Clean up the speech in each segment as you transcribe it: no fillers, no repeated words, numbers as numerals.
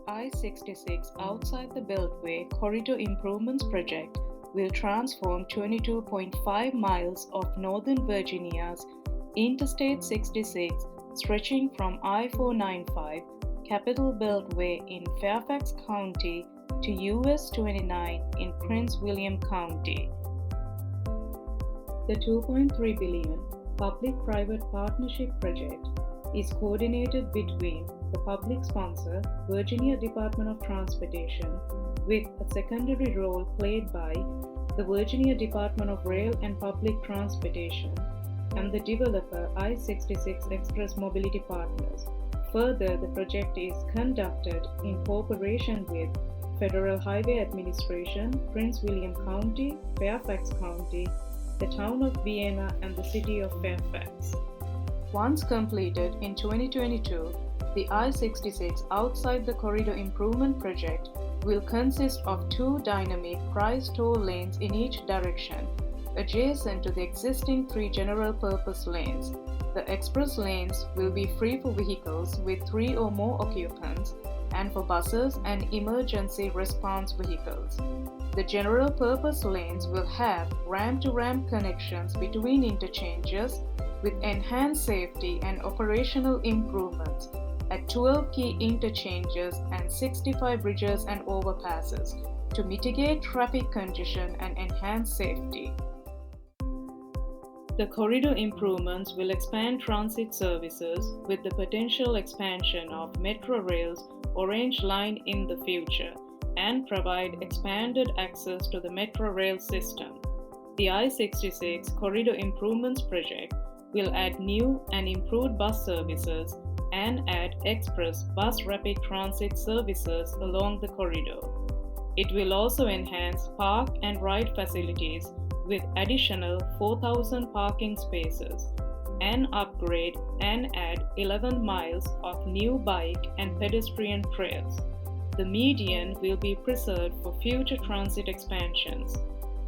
I-66 outside the Beltway Corridor Improvements Project will transform 22.5 miles of Northern Virginia's Interstate 66 stretching from I-495 Capitol Beltway in Fairfax County to US 29 in Prince William County. The $2.3 billion public-private partnership project is coordinated between the public sponsor, Virginia Department of Transportation, with a secondary role played by the Virginia Department of Rail and Public Transportation, and the developer I-66 Express Mobility Partners. Further, the project is conducted in cooperation with Federal Highway Administration, Prince William County, Fairfax County, the town of Vienna, and the city of Fairfax. Once completed in 2022, the I-66 outside the Corridor Improvement Project will consist of two dynamic price toll lanes in each direction, adjacent to the existing three general-purpose lanes. The express lanes will be free for vehicles with 3 or more occupants and for buses and emergency response vehicles. The general-purpose lanes will have ramp-to-ramp connections between interchanges with enhanced safety and operational improvements at 12 key interchanges and 65 bridges and overpasses to mitigate traffic congestion and enhance safety. The corridor improvements will expand transit services with the potential expansion of Metro Rail's Orange Line in the future and provide expanded access to the Metro Rail system. The I-66 Corridor Improvements Project will add new and improved bus services and add express bus rapid transit services along the corridor. It will also enhance park and ride facilities with additional 4,000 parking spaces and upgrade and add 11 miles of new bike and pedestrian trails. The median will be preserved for future transit expansions.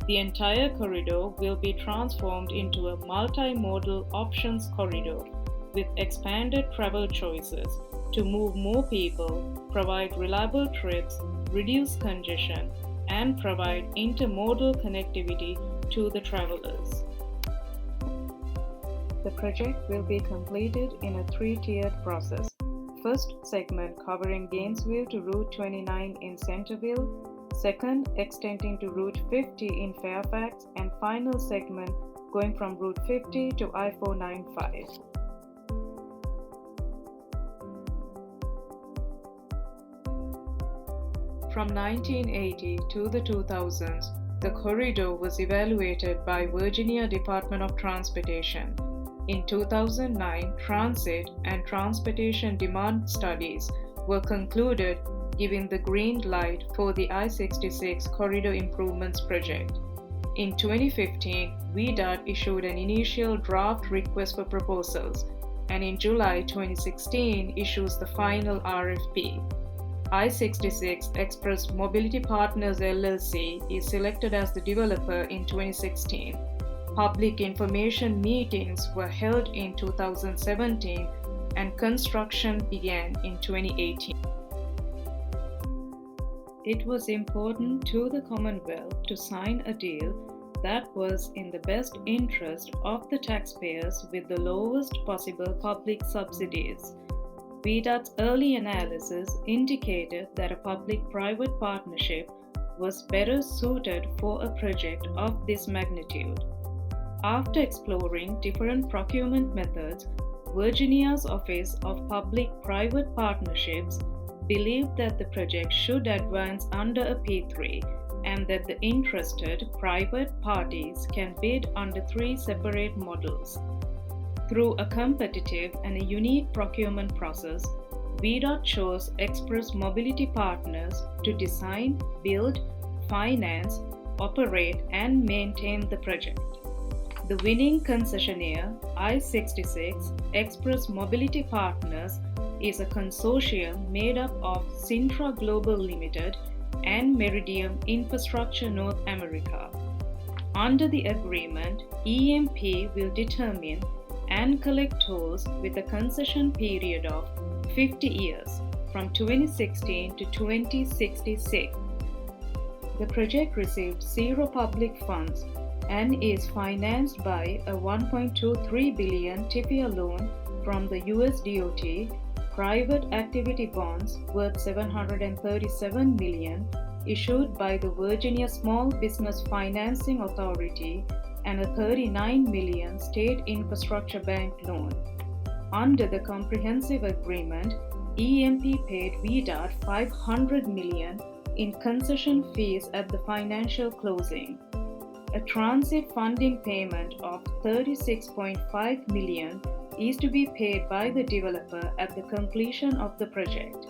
The entire corridor will be transformed into a multimodal options corridor with expanded travel choices to move more people, provide reliable trips, reduce congestion, and provide intermodal connectivity to the travelers. The project will be completed in a 3-tiered process. First segment covering Gainesville to Route 29 in Centerville, second extending to Route 50 in Fairfax, and final segment going from Route 50 to I-495. From 1980 to the 2000s, the corridor was evaluated by Virginia Department of Transportation. In 2009, transit and transportation demand studies were concluded, giving the green light for the I-66 Corridor Improvements Project. In 2015, VDOT issued an initial draft request for proposals, and in July 2016 issues the final RFP. I-66 Express Mobility Partners LLC is selected as the developer in 2016. Public information meetings were held in 2017 and construction began in 2018. It was important to the Commonwealth to sign a deal that was in the best interest of the taxpayers with the lowest possible public subsidies. VDOT's early analysis indicated that a public-private partnership was better suited for a project of this magnitude. After exploring different procurement methods, Virginia's Office of Public-Private Partnerships believed that the project should advance under a P3 and that the interested private parties can bid under 3 separate models. Through a competitive and a unique procurement process, VDOT chose Express Mobility Partners to design, build, finance, operate, and maintain the project. The winning concessionaire, I-66 Express Mobility Partners, is a consortium made up of Sintra Global Limited and Meridian Infrastructure North America. Under the agreement, EMP will determine and collect tolls with a concession period of 50 years from 2016 to 2066. The project received zero public funds and is financed by a $1.23 billion TIFIA loan from the US DOT, private activity bonds worth $737 million issued by the Virginia Small Business Financing Authority, and a $39 million State Infrastructure Bank loan. Under the comprehensive agreement, EMP paid VDOT $500 million in concession fees at the financial closing. A transit funding payment of $36.5 million is to be paid by the developer at the completion of the project,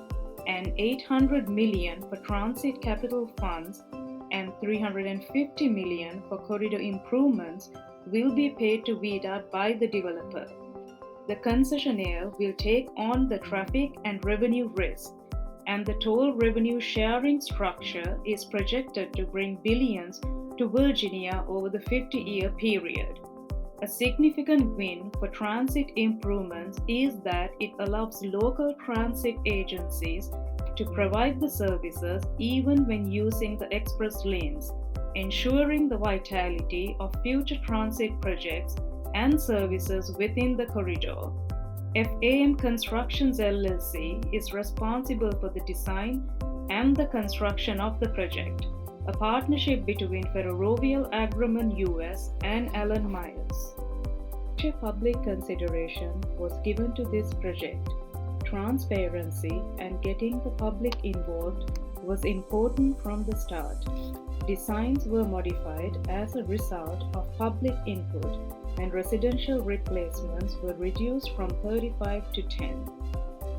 and $800 million for transit capital funds and $350 million for corridor improvements will be paid to VDOT by the developer. The concessionaire will take on the traffic and revenue risk, and the toll revenue sharing structure is projected to bring billions to Virginia over the 50-year period. A significant win for transit improvements is that it allows local transit agencies to provide the services even when using the express lanes, ensuring the vitality of future transit projects and services within the corridor. FAM Constructions LLC is responsible for the design and the construction of the project, a partnership between Ferrovial Agreement US and Allen Myers. Public consideration was given to this project. Transparency and getting the public involved was important from the start. Designs were modified as a result of public input, and residential replacements were reduced from 35 to 10.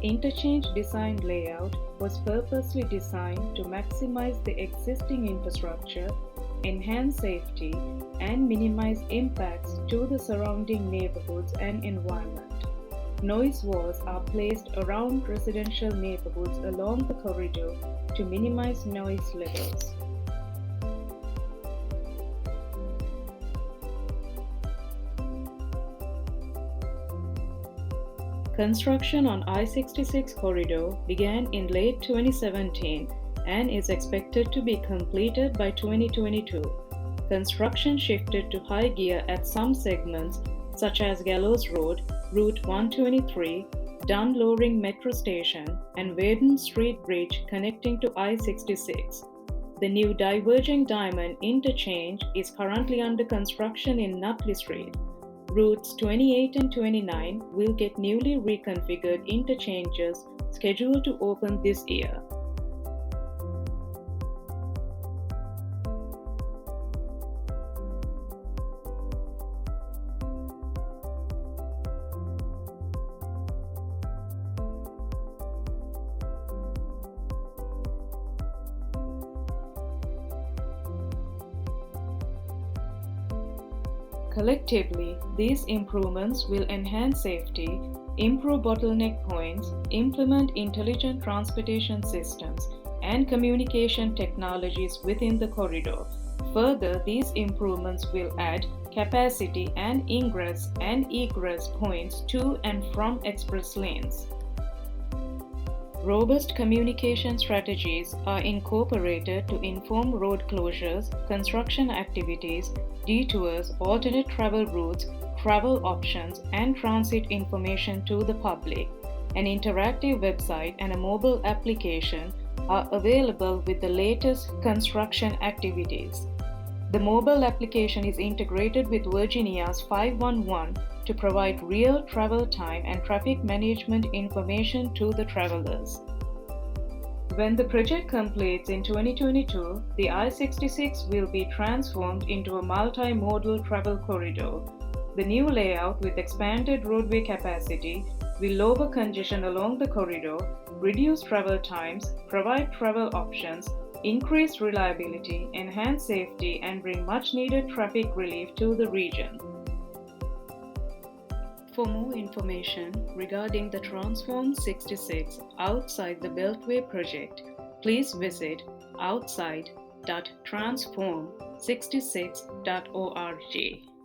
Interchange design layout was purposely designed to maximize the existing infrastructure, enhance safety, and minimize impacts to the surrounding neighborhoods and environment. Noise walls are placed around residential neighborhoods along the corridor to minimize noise levels. Construction on I-66 corridor began in late 2017 and is expected to be completed by 2022. Construction shifted to high gear at some segments such as Gallows Road, Route 123, Dunn Loring Metro Station, and Waden Street Bridge connecting to I-66. The new diverging diamond interchange is currently under construction in Nutley Street. Routes 28 and 29 will get newly reconfigured interchanges scheduled to open this year. Collectively, these improvements will enhance safety, improve bottleneck points, implement intelligent transportation systems, and communication technologies within the corridor. Further, these improvements will add capacity and ingress and egress points to and from express lanes. Robust communication strategies are incorporated to inform road closures, construction activities, detours, alternate travel routes, travel options, and transit information to the public. An interactive website and a mobile application are available with the latest construction activities. The mobile application is integrated with Virginia's 511 to provide real travel time and traffic management information to the travelers. When the project completes in 2022, the I-66 will be transformed into a multimodal travel corridor. The new layout with expanded roadway capacity will lower congestion along the corridor, reduce travel times, provide travel options, increase reliability, enhance safety, and bring much-needed traffic relief to the region. For more information regarding the Transform 66 outside the Beltway project, please visit outside.transform66.org.